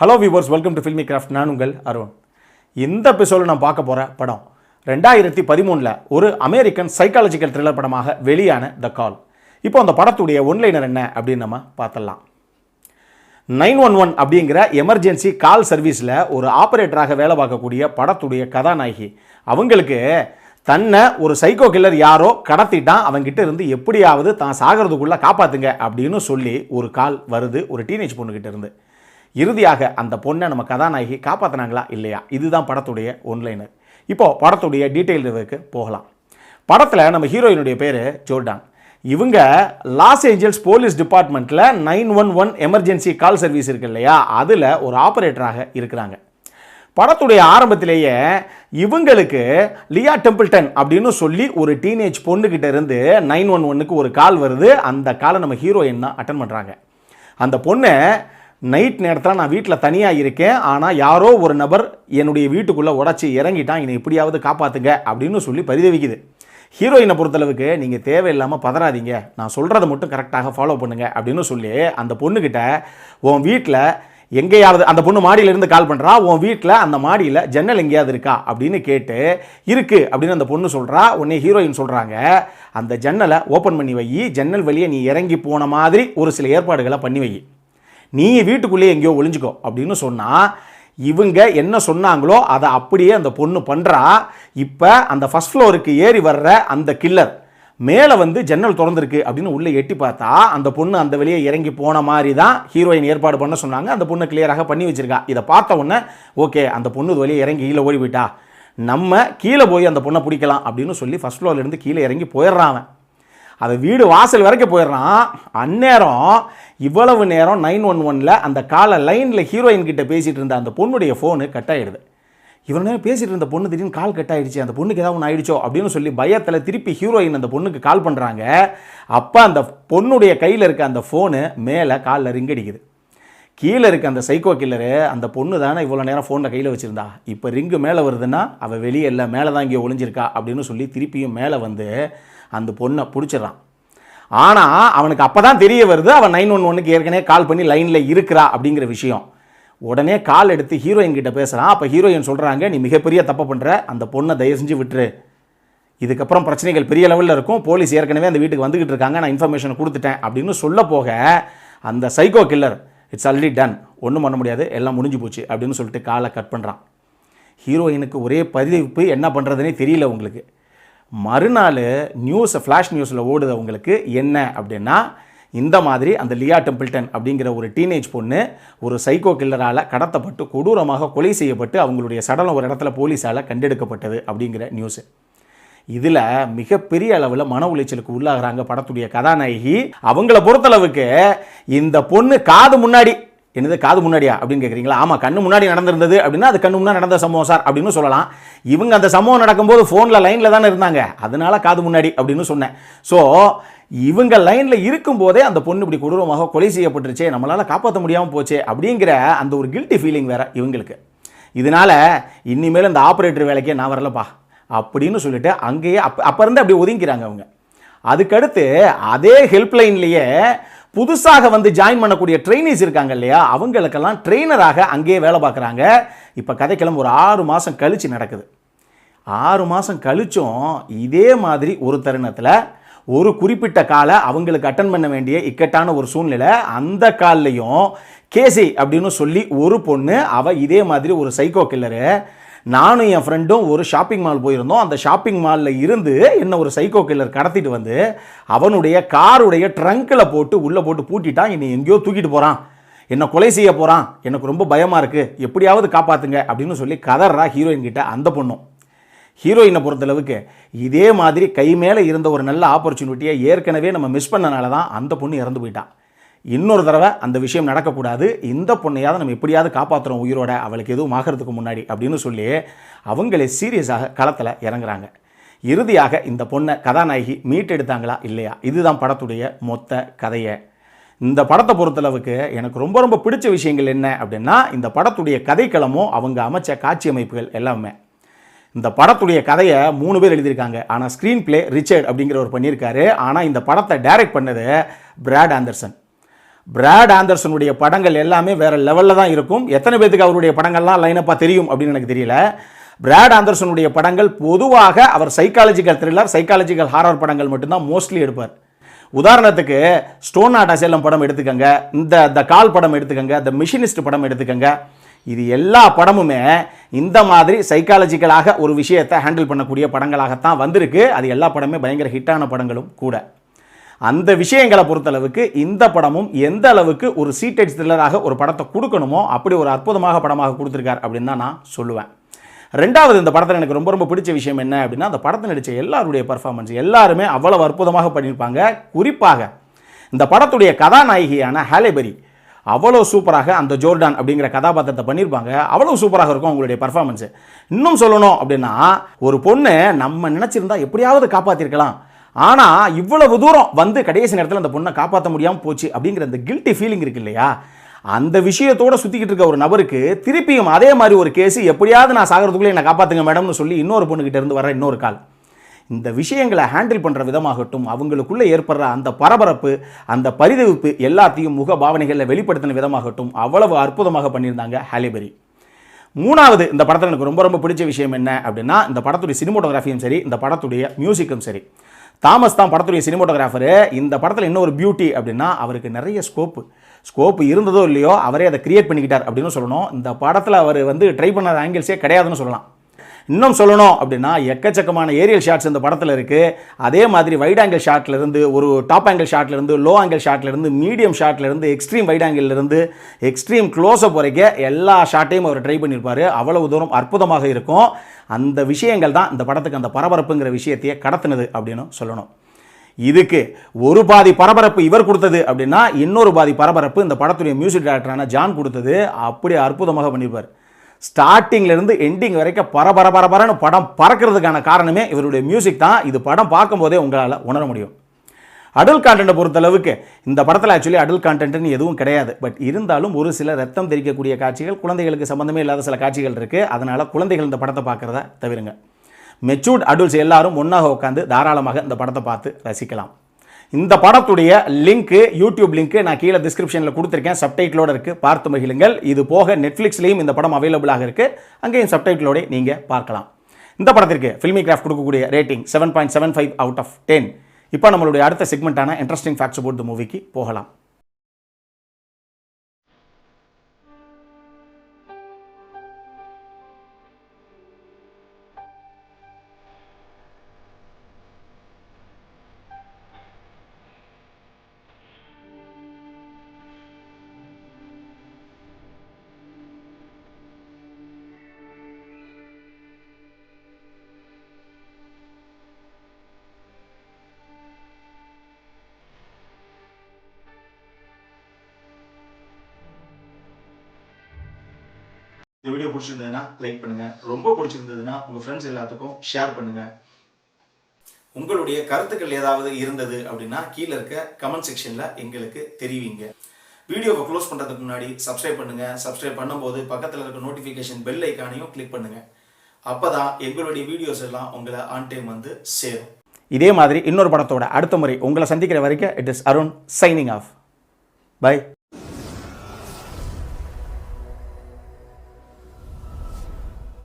Hello viewers, welcome to filmi craft. நான் உங்கள் அருண். இந்த எபிசோடில் நான் பார்க்க போகிற படம் 2013 ஒரு அமெரிக்கன் சைக்காலஜிக்கல் த்ரில்லர் படமாக வெளியான த கால். இப்போ அந்த படத்துடைய ஒன்லைனர் என்ன அப்படின்னு நம்ம பார்த்துடலாம். 911 அப்படிங்கிற எமர்ஜென்சி கால் சர்வீஸில் ஒரு ஆப்ரேட்டராக வேலை பார்க்கக்கூடிய படத்துடைய கதாநாயகி, அவங்களுக்கு தன்னை ஒரு சைக்கோ கில்லர் யாரோ கடத்திட்டான், அவங்ககிட்ட இருந்து எப்படியாவது தான் சாகிறதுக்குள்ளே காப்பாற்றுங்க அப்படின்னு சொல்லி ஒரு கால் வருது ஒரு டீனேஜ் பொண்ணுக்கிட்ட இருந்து. இறுதியாக அந்த பொண்ணை நம்ம கதாநாயகி காப்பாற்றினாங்களா இல்லையா, இதுதான் படத்துடைய ஒன்லைனர். இப்போது படத்துடைய டீட்டெயில் ரிவ்யூக்கு போகலாம். படத்தில் நம்ம ஹீரோயினுடைய பேர் ஜோர்டான். இவங்க லாஸ் ஏஞ்சல்ஸ் போலீஸ் டிபார்ட்மெண்ட்டில் 911 எமர்ஜென்சி கால் சர்வீஸ் இருக்கு இல்லையா, அதில் ஒரு ஆப்ரேட்டராக இருக்கிறாங்க. படத்துடைய ஆரம்பத்திலேயே இவங்களுக்கு லியா டெம்பிள்டன் அப்படின்னு சொல்லி ஒரு டீனேஜ் பொண்ணுக்கிட்ட இருந்து 911க்கு ஒரு கால் வருது. அந்த காலை நம்ம ஹீரோயின் தான் அட்டன் பண்ணுறாங்க. அந்த பொண்ணு நைட் நேரத்தில் நான் வீட்டில் தனியாக இருக்கேன், ஆனால் யாரோ ஒரு நபர் என்னுடைய வீட்டுக்குள்ளே உடச்சி இறங்கிட்டான், என்னை எப்படியாவது காப்பாற்றுங்க அப்படின்னு சொல்லி பரிதவிக்குது. ஹீரோயினை பொறுத்தளவுக்கு நீங்கள் தேவையில்லாமல் பதறாதீங்க, நான் சொல்கிறத மட்டும் கரெக்டாக ஃபாலோ பண்ணுங்க அப்படின்னு சொல்லி அந்த பொண்ணுக்கிட்ட உன் வீட்டில் எங்கேயாவது, அந்த பொண்ணு மாடியிலேருந்து கால் பண்ணுறா, உன் வீட்டில் அந்த மாடியில் ஜன்னல் எங்கேயாவது இருக்கா அப்படின்னு கேட்டு இருக்குது அப்படின்னு அந்த பொண்ணு சொல்கிறா. உடனே ஹீரோயின் சொல்கிறாங்க, அந்த ஜன்னலை ஓப்பன் பண்ணி வை, ஜன்னல் வழியே நீ இறங்கி போன மாதிரி ஒரு சில ஏற்பாடுகளை பண்ணி வை, நீ வீட்டுக்குள்ளேயே எங்கேயோ ஒளிஞ்சிக்கோ அப்படின்னு சொன்னால் இவங்க என்ன சொன்னாங்களோ அதை அப்படியே அந்த பொண்ணு பண்ணுறா. இப்போ அந்த ஃபர்ஸ்ட் ஃப்ளோருக்கு ஏறி வர்ற அந்த கில்லர் மேலே வந்து ஜன்னல் திறந்துருக்கு அப்படின்னு உள்ளே எட்டி பார்த்தா அந்த பொண்ணு அந்த வெளியே இறங்கி போன மாதிரி தான் ஹீரோயின் ஏற்பாடு பண்ண சொன்னாங்க. அந்த பொண்ணு கிளியராக பண்ணி வச்சிருக்கா. இதை பார்த்த உடனே ஓகே, அந்த பொண்ணு வெளியே இறங்கி கீழே ஓடி போயிட்டா, நம்ம கீழே போய் அந்த பொண்ணை பிடிக்கலாம் அப்படின்னு சொல்லி ஃபர்ஸ்ட் ஃப்ளோர்லேருந்து கீழே இறங்கி போயிடுறான். அவன் அதை வீடு வாசல் வரைக்கும் போயிடுறான். அந்நேரம் இவ்வளவு நேரம் 911 அந்த காலை லைனில் ஹீரோயின் கிட்ட பேசிகிட்டு இருந்த அந்த பொண்ணுடைய ஃபோனு கட் ஆகிடுது. இவ்வளோ நேரம் பேசிகிட்டு இருந்த பொண்ணு திடீர்னு கால் கட் ஆகிடுச்சு, அந்த பொண்ணுக்கு ஏதாவது ஒன்று ஆயிடுச்சோ அப்படின்னு சொல்லி பயத்தில் திருப்பி ஹீரோயின் அந்த பொண்ணுக்கு கால் பண்ணுறாங்க. அப்போ அந்த பொண்ணுடைய கையில் இருக்க அந்த ஃபோனு மேலே காலில் ரிங் அடிக்குது. கீழே இருக்க அந்த சைக்கோ கில்லரு, அந்த பொண்ணு தானே இவ்வளோ நேரம் ஃபோனில் கையில் வச்சுருந்தா, இப்போ ரிங்கு மேலே வருதுன்னா அவள் வெளியே இல்லை, மேலே தான் இங்கே ஒளிஞ்சிருக்கா அப்படின்னு சொல்லி திருப்பியும் மேலே வந்து அந்த பொண்ணை பிடிச்சிடறான். ஆனால் அவனுக்கு அப்போ தான் தெரிய வருது அவன் 911க்கு ஏற்கனவே கால் பண்ணி லைனில் இருக்கிறா அப்படிங்கிற விஷயம். உடனே கால் எடுத்து ஹீரோயின் கிட்ட பேசுகிறான். அப்போ ஹீரோயின் சொல்கிறாங்க, நீ மிகப்பெரிய தப்பு பண்ணுற, அந்த பொண்ணை தயவு செஞ்சு விட்டுரு, இதுக்கப்புறம் பிரச்சனைகள் பெரிய லெவலில் இருக்கும், போலீஸ் ஏற்கனவே அந்த வீட்டுக்கு வந்துக்கிட்டு இருக்காங்க, நான் இன்ஃபர்மேஷன் கொடுத்துட்டேன் அப்படின்னு சொல்ல போக அந்த psycho killer it's already done, ஒன்றும் பண்ண முடியாது, எல்லாம் முடிஞ்சு போச்சு அப்படின்னு சொல்லிட்டு காலை கட் பண்ணுறான். ஹீரோயினுக்கு ஒரே பரிதவிப்பு, என்ன பண்ணுறதுனே தெரியல. உங்களுக்கு மறுநாள் நியூஸ் ஃப்ளாஷ் நியூஸில் ஓடுது. அவங்களுக்கு என்ன அப்படின்னா, இந்த மாதிரி அந்த லியா டெம்பிள்டன் அப்படிங்கிற ஒரு டீனேஜ் பொண்ணு ஒரு சைக்கோ கில்லரால் கடத்தப்பட்டு கொடூரமாக கொலை செய்யப்பட்டு அவங்களுடைய சடலம் ஒரு இடத்துல போலீஸால் கண்டெடுக்கப்பட்டது அப்படிங்கிற நியூஸு. இதில் மிகப்பெரிய அளவில் மன உளைச்சலுக்கு உள்ளாகிறாங்க படத்துடைய கதாநாயகி. அவங்கள பொறுத்தளவுக்கு இந்த பொண்ணு காது முன்னாடி, என்னது காது முன்னாடியா அப்படின்னு கேட்குறீங்களா, ஆமாம், கண்ணு முன்னாடி நடந்திருந்தது அப்படின்னா அது கண்ணு முன்னாடி நடந்த சம்பவம் சார் அப்படின்னு சொல்லலாம். இவங்க அந்த சம்பவம் நடக்கும்போது ஃபோனில் லைனில் தானே இருந்தாங்க, அதனால காது முன்னாடி அப்படின்னு சொன்னேன். ஸோ இவங்க லைனில் இருக்கும்போதே அந்த பொண்ணு இப்படி கொடூரமாக கொலை செய்யப்பட்டுருச்சே, நம்மளால் காப்பாற்ற முடியாமல் போச்சே அப்படிங்கிற அந்த ஒரு கில்ட்டி ஃபீலிங் வேறு இவங்களுக்கு. இதனால் இனிமேல் இந்த ஆப்ரேட்டர் வேலைக்கே நான் வரலப்பா அப்படின்னு சொல்லிட்டு அங்கேயே அப்போ இருந்து அப்படி ஒதுங்கிறாங்க அவங்க. அதுக்கடுத்து அதே ஹெல்ப்லைன்லேயே புதுசாக வந்து ஜாயின் பண்ணக்கூடிய ட்ரெயினிஸ் இருக்காங்க இல்லையா, அவங்களுக்கெல்லாம் ட்ரெயினராக அங்கேயே வேலை பார்க்குறாங்க. இப்போ கதைக்கிழமை ஒரு 6 மாதம் கழித்து நடக்குது. 6 மாதம் கழிச்சும் இதே மாதிரி ஒரு தருணத்தில் ஒரு குறிப்பிட்ட காலை அவங்களுக்கு அட்டன் பண்ண வேண்டிய இக்கட்டான ஒரு சூழ்நிலை. அந்த கால்லையும் கேசி அப்படின்னு சொல்லி ஒரு பொண்ணு, அவள் இதே மாதிரி ஒரு சைக்கோ கில்லரு, நானும் என் ஃப்ரெண்டும் ஒரு ஷாப்பிங் மால் போயிருந்தோம், அந்த ஷாப்பிங் மாலில் இருந்து என்ன ஒரு சைக்கோ கில்லர் கடத்திட்டு வந்து அவனுடைய காருடைய ட்ரங்கில் போட்டு உள்ளே போட்டு பூட்டிட்டான், என்னை எங்கேயோ தூக்கிட்டு போகிறான், என்னை கொலை செய்ய போகிறான், எனக்கு ரொம்ப பயமாக இருக்குது, எப்படியாவது காப்பாற்றுங்க அப்படின்னு சொல்லி கதறா ஹீரோயின் கிட்ட அந்த பொண்ணும். ஹீரோயினை பொறுத்தளவுக்கு இதே மாதிரி கை மேலே இருந்த ஒரு நல்ல ஆப்பர்ச்சுனிட்டியை ஏற்கனவே நம்ம மிஸ் பண்ணனால தான் அந்த பொண்ணு இறந்து போயிட்டான். இன்னொரு தடவை அந்த விஷயம் நடக்கக்கூடாது, இந்த பொண்ணையாவது நம்ம எப்படியாவது காப்பாற்றுறோம் உயிரோட, அவளுக்கு எதுவும் ஆகிறதுக்கு முன்னாடி அப்படின்னு சொல்லி அவங்களே சீரியஸாக களத்தில் இறங்குறாங்க. இறுதியாக இந்த பொண்ணை கதாநாயகி மீட்டெடுத்தாங்களா இல்லையா, இதுதான் படத்துடைய மொத்த கதையை. இந்த படத்தை பொறுத்தளவுக்கு எனக்கு ரொம்ப ரொம்ப பிடிச்ச விஷயங்கள் என்ன அப்படின்னா, இந்த படத்துடைய கதைக்களமும் அவங்க அமைச்ச காட்சி அமைப்புகள் எல்லாமே. இந்த படத்துடைய கதையை 3 பேர் எழுதியிருக்காங்க, ஆனால் ஸ்க்ரீன் பிளே ரிச்சர்ட் அப்படிங்கிறவர் பண்ணியிருக்காரு. ஆனால் இந்த படத்தை டைரக்ட் பண்ணது பிராட் ஆண்டர்சன். பிராட் ஆண்டர்சனுடைய படங்கள் எல்லாமே வேற லெவலில் தான் இருக்கும். எத்தனை பேருக்கு அவருடைய படங்கள்லாம் லைனப்பாக தெரியும் அப்படின்னு எனக்கு தெரியல. பிராட் ஆண்டர்சனுடைய படங்கள் பொதுவாக அவர் சைக்காலஜிக்கல் த்ரில்லர், சைக்காலஜிக்கல் ஹாரர் படங்கள் மட்டும்தான் மோஸ்ட்லி எடுப்பார். உதாரணத்துக்கு ஸ்டோன் ஆர்ட் அசைலம் படம் எடுத்துக்கங்க, த கால் படம் எடுத்துக்கங்க, த மிஷினிஸ்ட் படம் எடுத்துக்கங்க. இது எல்லா படமுமே இந்த மாதிரி சைக்காலஜிக்கலாக ஒரு விஷயத்தை ஹேண்டில் பண்ணக்கூடிய படங்களாகத்தான் வந்திருக்கு. அது எல்லா படமே பயங்கர ஹிட்டான படங்களும் கூட. அந்த விஷயங்களை பொறுத்தளவுக்கு இந்த படமும் எந்த அளவுக்கு ஒரு சீட்டட் த்ரில்லராக ஒரு படத்தை கொடுக்கணுமோ அப்படி ஒரு அற்புதமாக படமாக கொடுத்துருக்கார் அப்படின்னு தான் நான் சொல்லுவேன். ரெண்டாவது, இந்த படத்தில் எனக்கு ரொம்ப ரொம்ப பிடிச்ச விஷயம் என்ன அப்படின்னா, அந்த படத்தை நடித்த எல்லாருடைய பர்ஃபார்மன்ஸ் எல்லாருமே அவ்வளவு அற்புதமாக பண்ணியிருப்பாங்க. குறிப்பாக இந்த படத்துடைய கதாநாயகியான ஹாலே பெரி அவ்வளோ சூப்பராக அந்த ஜோர்டான் அப்படிங்கிற கதாபாத்திரத்தை பண்ணியிருப்பாங்க. அவ்வளோ சூப்பராக இருக்கும் அவங்களுடைய பர்ஃபார்மன்ஸு. இன்னும் சொல்லணும் அப்படின்னா, ஒரு பொண்ணு நம்ம நினச்சிருந்தா எப்படியாவது காப்பாற்றிருக்கலாம், ஆனால் இவ்வளவு தூரம் வந்து கடைசி நேரத்தில் அந்த பொண்ணை காப்பாற்ற முடியாமல் போச்சு அப்படிங்கிற அந்த கில்ட்டி ஃபீலிங் இருக்கு இல்லையா, அந்த விஷயத்தோட சுற்றிக்கிட்டு இருக்க ஒரு நபருக்கு திருப்பியும் அதே மாதிரி ஒரு கேஸ், எப்படியாவது நான் சாகிறதுக்குள்ளே என்னை காப்பாற்றுங்க மேடம்னு சொல்லி இன்னொரு பொண்ணுகிட்ட இருந்து வர இன்னொரு கால். இந்த விஷயங்களை ஹேண்டில் பண்ணுற விதமாகட்டும், அவங்களுக்குள்ளே ஏற்படுற அந்த பரபரப்பு, அந்த பரிதவிப்பு எல்லாத்தையும் முக பாவனைகளில் வெளிப்படுத்தின விதமாகட்டும் அவ்வளவு அற்புதமாக பண்ணியிருந்தாங்க ஹாலே பெரி. மூணாவது, இந்த படத்தில் எனக்கு ரொம்ப ரொம்ப பிடிச்ச விஷயம் என்ன அப்படின்னா, இந்த படத்துடைய சினிமோட்டோகிராஃபியும் சரி, இந்த படத்துடைய மியூசிக்கும் சரி. தாமஸ் தான் படத்துடைய சினிமோட்டோகிராஃபரு. இந்த படத்தில் இன்னொரு பியூட்டி அப்படின்னா, அவருக்கு நிறைய ஸ்கோப்பு இருந்ததோ இல்லையோ அவரே அதை கிரியேட் பண்ணிக்கிட்டார் அப்படின்னு சொல்லணும். இந்த படத்தில் அவர் வந்து ட்ரை பண்ணாத ஆங்கிள்ஸே கிடையாதுன்னு சொல்லலாம். இன்னும் சொல்லணும் அப்படின்னா, எக்கச்சக்கமான ஏரியல் ஷாட்ஸ் இந்த படத்தில் இருக்குது. அதே மாதிரி வைட் ஆங்கிள் ஷாட்லேருந்து, ஒரு டாப் ஆங்கிள் ஷாட்லேருந்து, லோ ஆங்கிள் ஷாட்லேருந்து, மீடியம் ஷாட்லேருந்து, எக்ஸ்ட்ரீம் வைட் ஆங்கிள்லேருந்து எக்ஸ்ட்ரீம் க்ளோஸ்அப் வரைக்கும் எல்லா ஷாட்டையும் அவர் ட்ரை பண்ணியிருப்பார். அவ்வளவு தூரம் அற்புதமாக இருக்கும். அந்த விஷயங்கள் தான் இந்த படத்துக்கு அந்த பரபரப்புங்கிற விஷயத்தையே கடத்தினது அப்படின்னு சொல்லணும். இதுக்கு ஒரு பாதி பரபரப்பு இவர் கொடுத்தது அப்படின்னா, இன்னொரு பாதி பரபரப்பு இந்த படத்துடைய மியூசிக் டைரக்டரான ஜான் கொடுத்தது. அப்படியே அற்புதமாக பண்ணியிருப்பார். ஸ்டார்டிங்லேருந்து எண்டிங் வரைக்கும் பரபரன்னு படம் பறக்கிறதுக்கான காரணமே இவருடைய மியூசிக் தான். இது படம் பார்க்கும்போதே உங்களால் உணர முடியும். அடல்ட் கான்டென்ட்டை பொறுத்தளவுக்கு இந்த படத்தில் ஆக்சுவலி அடல்ட் கான்டென்ட்னு எதுவும் கிடையாது. பட் இருந்தாலும் ஒரு சில ரத்தம் தெரிக்கக்கூடிய காட்சிகள், குழந்தைகளுக்கு சம்பந்தமே இல்லாத சில காட்சிகள் இருக்குது. அதனால் குழந்தைகள் இந்த படத்தை பார்க்குறத தவிருங்க. மெச்சூர்ட் அடல்ட்ஸ் எல்லாரும் ஒன்றாக உட்காந்து தாராளமாக இந்த படத்தை பார்த்து ரசிக்கலாம். இந்த படத்துடைய லிங்க்கு, யூடியூப் லிங்க்கு நான் கீழே டிஸ்கிரிப்ஷனில் கொடுத்துருக்கேன். சப்டைட்டிலோடு இருக்குது, பார்த்து மகிழுங்கள். இது போக நெட்ஃப்ளிக்ஸ்லேயும் இந்த படம் அவைலபிளாக இருக்குது. அங்கேயும் சப்டைட்டிலோடு நீங்கள் பார்க்கலாம். இந்த படத்திற்கு ஃபில்மி கிராஃப்ட் கொடுக்கக்கூடிய ரேட்டிங் 7.75 out of 10. இப்போ நம்மளுடைய அடுத்த செக்மெண்ட்டான இன்ட்ரெஸ்டிங் ஃபேக்ட்ஸ் அபவுட் தி மூவிக்கு போகலாம். இந்த வீடியோ பிடிச்சிருந்ததுன்னா லைக் பண்ணுங்க, ரொம்ப பிடிச்சிருந்ததுன்னா உங்க ஃப்ரெண்ட்ஸ் எல்லாத்துக்கும் ஷேர் பண்ணுங்க. உங்களுடைய கருத்துக்கள் ஏதாவது இருந்தது அப்படின்னா கீழே இருக்க கமெண்ட் செக்ஷன்ல எங்களுக்கு தெரிவிங்க. வீடியோவை க்ளோஸ் பண்றதுக்கு முன்னாடி சப்ஸ்கிரைப் பண்ணுங்க. சப்ஸ்கிரைப் பண்ணும்போது பக்கத்தில் இருக்க நோட்டிஃபிகேஷன் பெல் ஐக்கானையும் கிளிக் பண்ணுங்க. அப்பதான் எங்களுடைய வீடியோஸ் எல்லாம் உங்களை ஆன் டைம் வந்து சேரும். இதே மாதிரி இன்னொரு படத்தோட அடுத்த முறை உங்களை சந்திக்கிற வரைக்கும் it is Arun signing off. By.